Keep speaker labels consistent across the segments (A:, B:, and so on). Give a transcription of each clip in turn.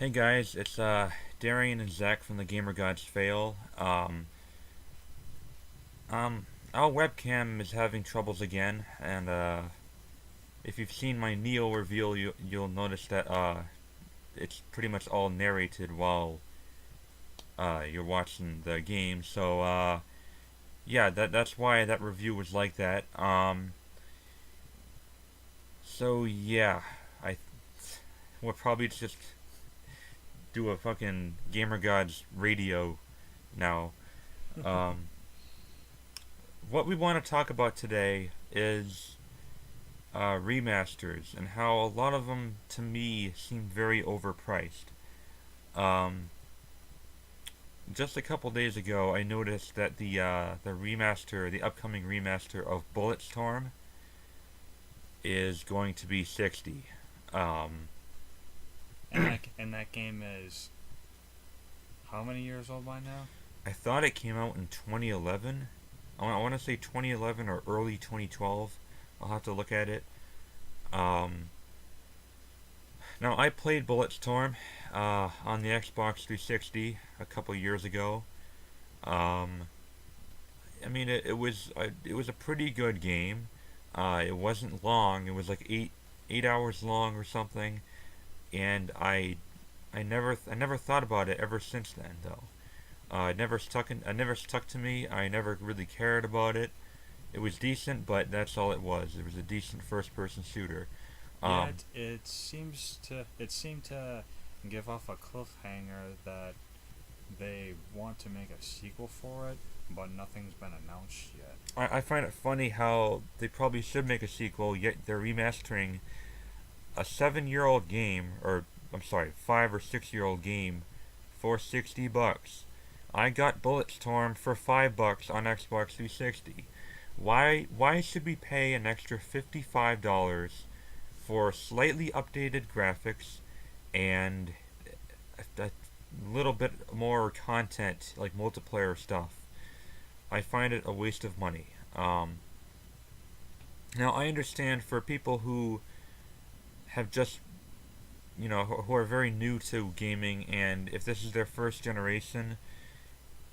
A: Hey guys, it's Darian and Zach from the Gamer Gods Fail. Our webcam is having troubles again, and if you've seen my Neo reveal, you'll notice that it's pretty much all narrated while you're watching the game. So yeah, that's why that review was like that. So yeah, I we'll probably just do a fucking Gamer Gods radio now. Um, what we want to talk about today is remasters and how a lot of them, to me, seem very overpriced. Um, just a couple days ago, I noticed that the upcoming remaster of Bulletstorm, is going to be 60. Um,
B: And that game is how many years old by now?
A: I thought it came out in 2011. I want to say 2011 or early 2012. I'll have to look at it. Um, Now, I played Bulletstorm on the Xbox 360 a couple years ago. Um, I mean, it was a pretty good game. It wasn't long. It was like eight hours long or something, and I never thought about it ever since then though. It never stuck to me. I never really cared about it. It was decent, but that's all it was. It was a decent first person shooter.
B: Yeah,
A: Um,
B: it seemed to give off a cliffhanger that they want to make a sequel for it, but nothing's been announced yet.
A: I find it funny how they probably should make a sequel, yet they're remastering a 7 year old game, or I'm sorry, 5 or 6 year old game for $60. I got Bulletstorm for $5 on Xbox 360. Why should we pay an extra $55 for slightly updated graphics and a little bit more content like multiplayer stuff? I find it a waste of money. Now I understand for people who have just who are very new to gaming, and if this is their first generation,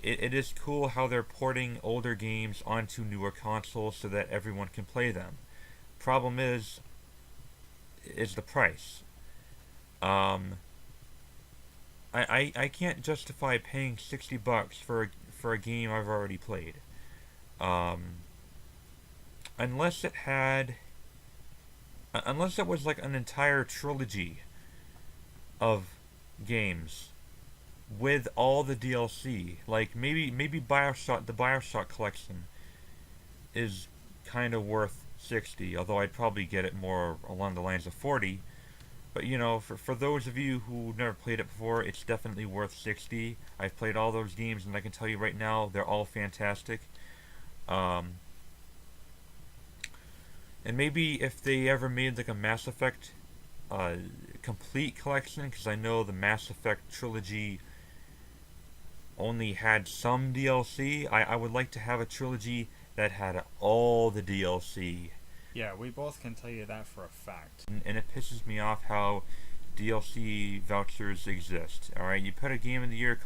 A: it is cool how they're porting older games onto newer consoles so that everyone can play them. Problem is the price. Um, I can't justify paying $60 for a game I've already played. Um, unless it had, unless it was like an entire trilogy of games with all the DLC. Like maybe the Bioshock collection is kind of worth 60, although I'd probably get it more along the lines of 40. But for those of you who never played it before, it's definitely worth 60. I've played all those games, and I can tell you right now, they're all fantastic. Um, and maybe if they ever made like a Mass Effect uh, complete collection, because I know the Mass Effect trilogy only had some DLC. I would like to have a trilogy that had all the DLC.
B: Yeah, we both can tell you that for a fact.
A: And it pisses me off how DLC vouchers exist. All right, you put a game of the year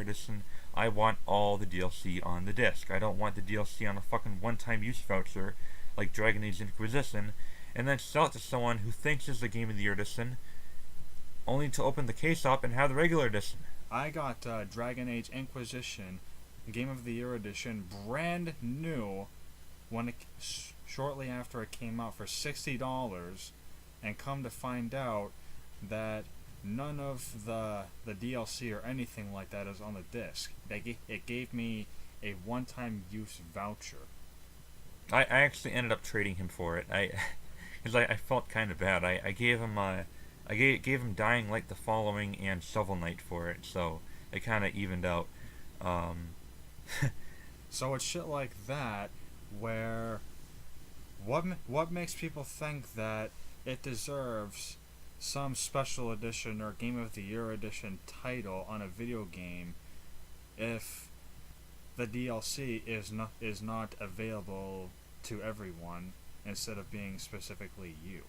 A: edition. I want all the DLC on the disc. I don't want the DLC on a fucking one-time use voucher like Dragon Age Inquisition, and then sell it to someone who thinks it's the game of the year edition, only to open the case up and have the regular edition.
B: I got Dragon Age Inquisition Game of the Year edition brand new when shortly after it came out for $60, and come to find out that none of the DLC or anything like that is on the disc. It gave me a one-time use voucher.
A: I actually ended up trading him for it. Because I felt kind of bad. I gave him gave him Dying Light the Following and Shovel Knight for it, so it kind of evened out. Um,
B: So it's shit like that where what makes people think that it deserves some special edition or Game of the Year edition title on a video game if the DLC is not available to everyone instead of being specifically you.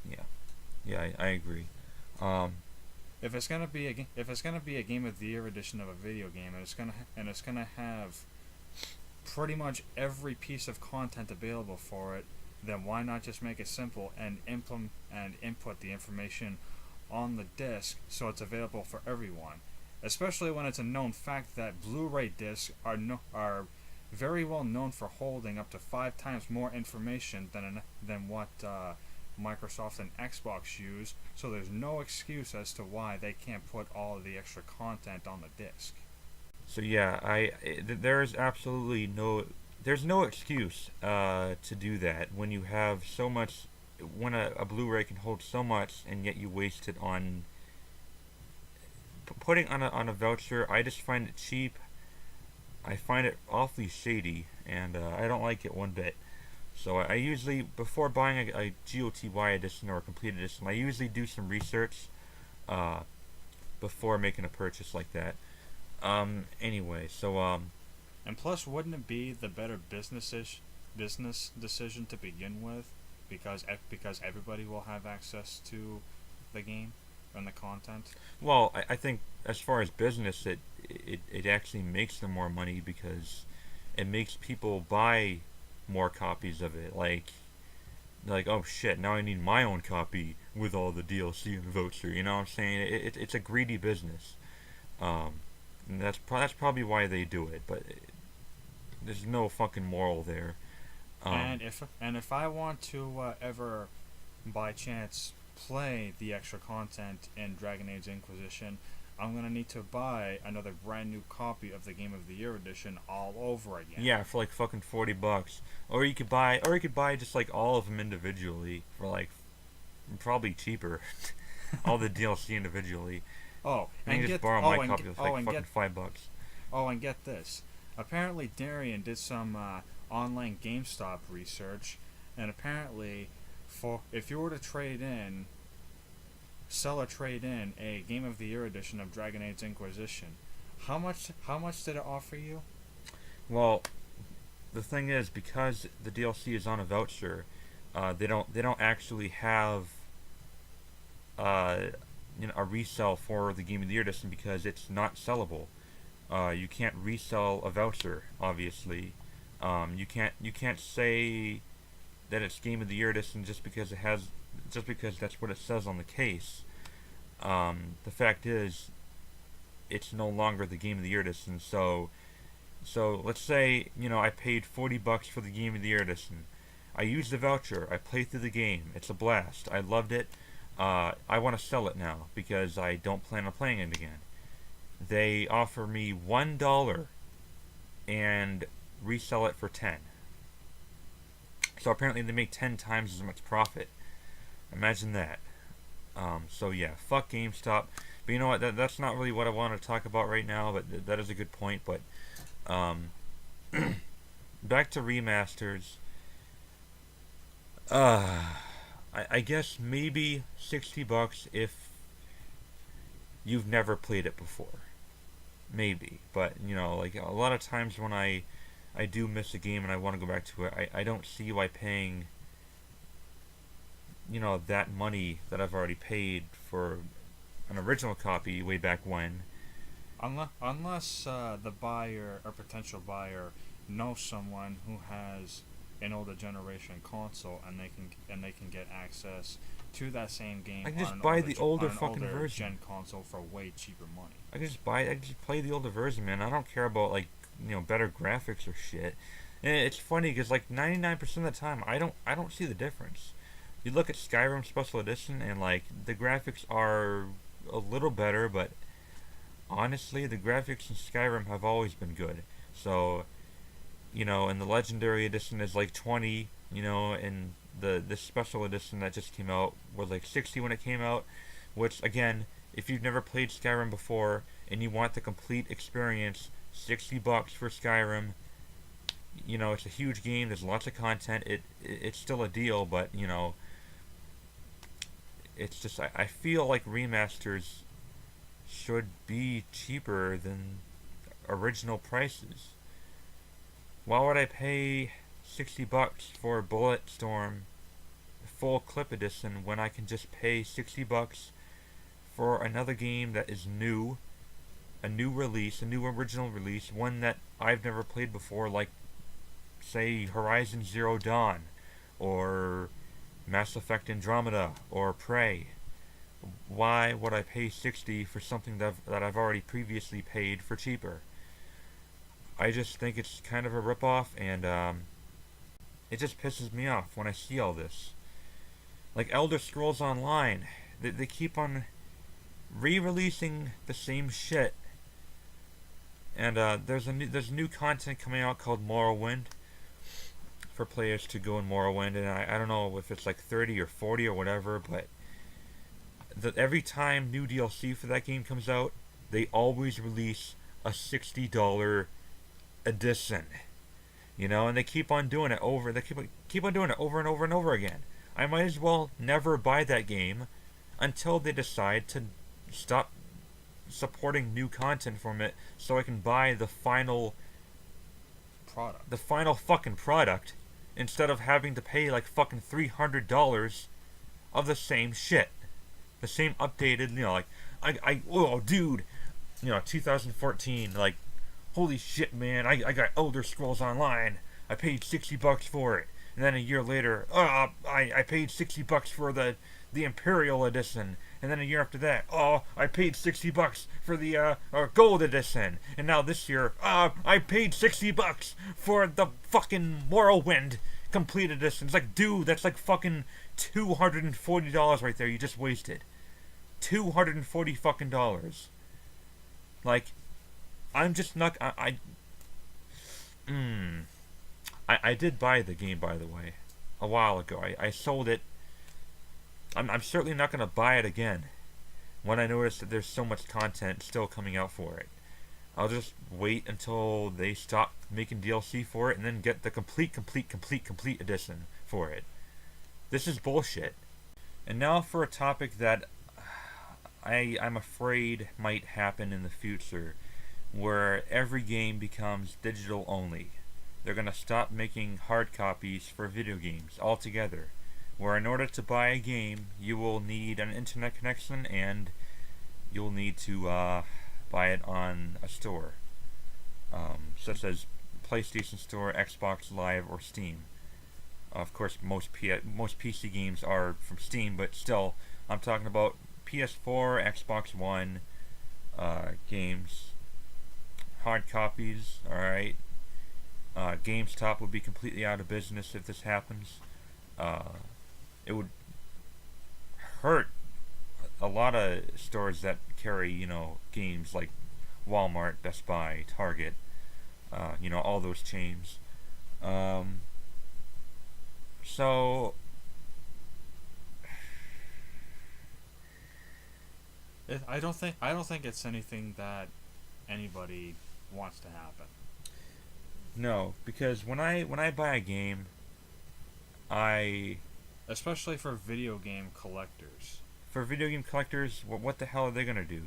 A: yeah, yeah, I agree. Um,
B: if it's gonna be a Game of the Year edition of a video game, and it's gonna have pretty much every piece of content available for it, then why not just make it simple and implement and input the information on the disc so it's available for everyone? Especially when it's a known fact that Blu-ray discs are very well known for holding up to 5 times more information than what Microsoft and Xbox use. So there's no excuse as to why they can't put all of the extra content on the disc.
A: So yeah, there's absolutely there's no excuse to do that when you have so much, when a Blu-ray can hold so much and yet you waste it on putting on a voucher. I just find it cheap. I find it awfully shady, and I don't like it one bit. So I usually, before buying a GOTY edition or a complete edition, I usually do some research before making a purchase like that. Anyway, so
B: And plus, wouldn't it be the better business decision to begin with, because everybody will have access to the game and the content?
A: well, I think as far as business, it actually makes them more money because it makes people buy more copies of it. Like, oh shit, now I need my own copy with all the DLC and voucher. You know what I'm saying? It's a greedy business. And that's probably why they do it. But there's no fucking moral there.
B: And if I want to ever, by chance, play the extra content in Dragon Age Inquisition, I'm gonna need to buy another brand new copy of the Game of the Year edition all over again.
A: Yeah, for like fucking $40, or you could buy just like all of them individually for like probably cheaper. All the DLC individually.
B: Oh,
A: And you
B: and
A: just
B: get
A: borrow
B: oh,
A: my
B: and
A: copy
B: get,
A: for
B: oh,
A: like
B: and
A: fucking
B: get
A: $5.
B: oh, and get this. Apparently, Darian did some online GameStop research, and apparently, for if you were to sell or trade in a Game of the Year edition of Dragon Age Inquisition, how much did it offer you?
A: Well, the thing is, because the DLC is on a voucher, they don't actually have a resell for the Game of the Year edition because it's not sellable. You can't resell a voucher, obviously. You can't say that it's Game of the Year edition just because that's what it says on the case. The fact is, it's no longer the Game of the Year edition. So let's say I paid $40 for the Game of the Year edition. I used the voucher. I played through the game. It's a blast. I loved it. I want to sell it now because I don't plan on playing it again. They offer me $1 and resell it for 10. So apparently they make 10 times as much profit. Imagine that. So yeah, fuck GameStop. But you know what? That's not really what I want to talk about right now. But that is a good point. But back to remasters. I guess maybe $60 if you've never played it before. Maybe, but like a lot of times when I do miss a game and I want to go back to it, I don't see why paying that money that I've already paid for an original copy way back when.
B: Unless the buyer or potential buyer knows someone who has an older generation console and they can get access to that same game.
A: I can just buy the older fucking version.
B: Gen console for way cheaper money.
A: I can just play the older version, man. I don't care about better graphics or shit. And it's funny because like 99% of the time I don't see the difference. You look at Skyrim Special Edition and like the graphics are a little better, but honestly the graphics in Skyrim have always been good. So and the Legendary Edition is like 20, and the Special Edition that just came out was like 60 when it came out, which again, if you've never played Skyrim before and you want the complete experience, $60 for Skyrim. It's a huge game. There's lots of content. It's still a deal, but it's just I feel like remasters should be cheaper than original prices. Why would I pay $60 for Bulletstorm full clip edition when I can just pay $60 for another game that is new, a new release, a new original release, one that I've never played before, like, say, Horizon Zero Dawn, or Mass Effect Andromeda, or Prey. Why would I pay $60 for something that I've already previously paid for cheaper? I just think it's kind of a ripoff, and it just pisses me off when I see all this. Like Elder Scrolls Online, they keep on re-releasing the same shit. And there's new content coming out called Morrowind for players to go in Morrowind, and I don't know if it's like 30 or 40 or whatever, but every time new DLC for that game comes out, they always release a $60 edition. You know, and they keep on doing it over. They keep on doing it over and over and over again. I might as well never buy that game until they decide to stop supporting new content from it, so I can buy the final fucking product, instead of having to pay like fucking $300 of the same shit, the same updated. You know, like oh dude, 2014, like, holy shit, man, I got Elder Scrolls Online. I paid $60 for it. And then a year later, I paid $60 for the Imperial Edition. And then a year after that, I paid $60 for the Gold Edition. And now this year, I paid $60 for the fucking Morrowind Complete Edition. It's like, dude, that's like fucking $240 right there you just wasted. $240 fucking dollars. Like, I'm just not. I did buy the game, by the way, a while ago. I sold it. I'm certainly not going to buy it again when I notice that there's so much content still coming out for it. I'll just wait until they stop making DLC for it and then get the complete edition for it. This is bullshit. And now for a topic that I'm afraid might happen in the future, where every game becomes digital only. They're going to stop making hard copies for video games altogether, where in order to buy a game, you will need an internet connection and you'll need to buy it on a store, such as PlayStation Store, Xbox Live, or Steam. Of course, most PC games are from Steam, but still, I'm talking about PS4, Xbox One games, hard copies. Alright, GameStop would be completely out of business if this happens. It would hurt a lot of stores that carry, games like Walmart, Best Buy, Target, all those chains. So
B: I don't think it's anything that anybody wants to happen.
A: No, because when I buy a game,
B: especially for video game collectors.
A: For video game collectors, what the hell are they gonna do?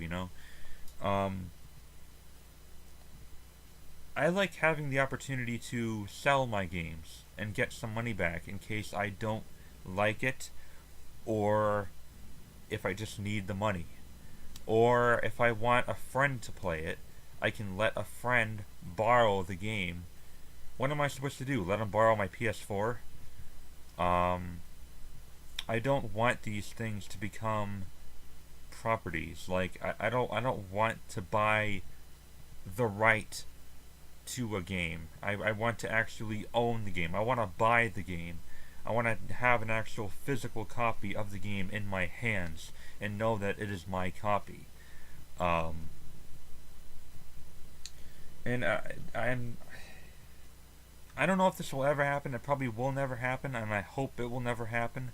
A: I like having the opportunity to sell my games and get some money back in case I don't like it, or if I just need the money, or if I want a friend to play it, I can let a friend borrow the game. What am I supposed to do? Let them borrow my PS4? I don't want these things to become properties. Like, I don't want to buy the right to a game. I want to actually own the game. I want to buy the game. I want to have an actual physical copy of the game in my hands and know that it is my copy. And I don't know if this will ever happen. It probably will never happen, and I hope it will never happen.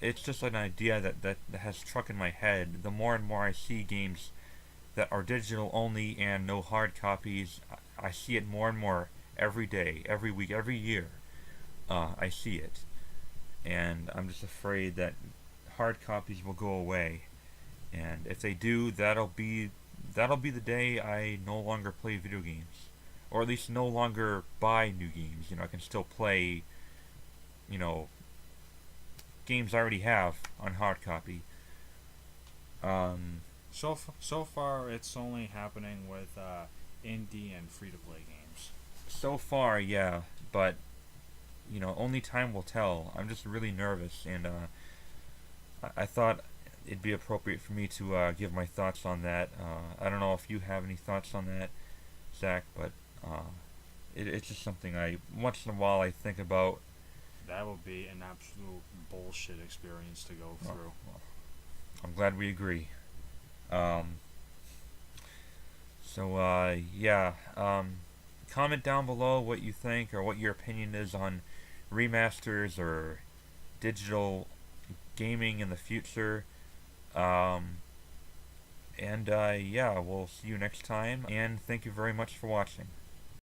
A: It's just an idea that has struck in my head. The more and more I see games that are digital only and no hard copies, I see it more and more every day, every week, every year. I see it. And I'm just afraid that hard copies will go away. And if they do, that'll be the day I no longer play video games. Or at least no longer buy new games. I can still play, games I already have on hard copy.
B: So far, it's only happening with indie and free to play games.
A: So far, yeah, but only time will tell. I'm just really nervous, and I thought it'd be appropriate for me to give my thoughts on that. I don't know if you have any thoughts on that, Zach, but it's just something I once in a while I think about.
B: That would be an absolute bullshit experience to go
A: Well,
B: through.
A: well, I'm glad we agree. Um, yeah. Comment down below what you think or what your opinion is on remasters or digital gaming in the future. Um, and yeah, we'll see you next time. And thank you very much for watching.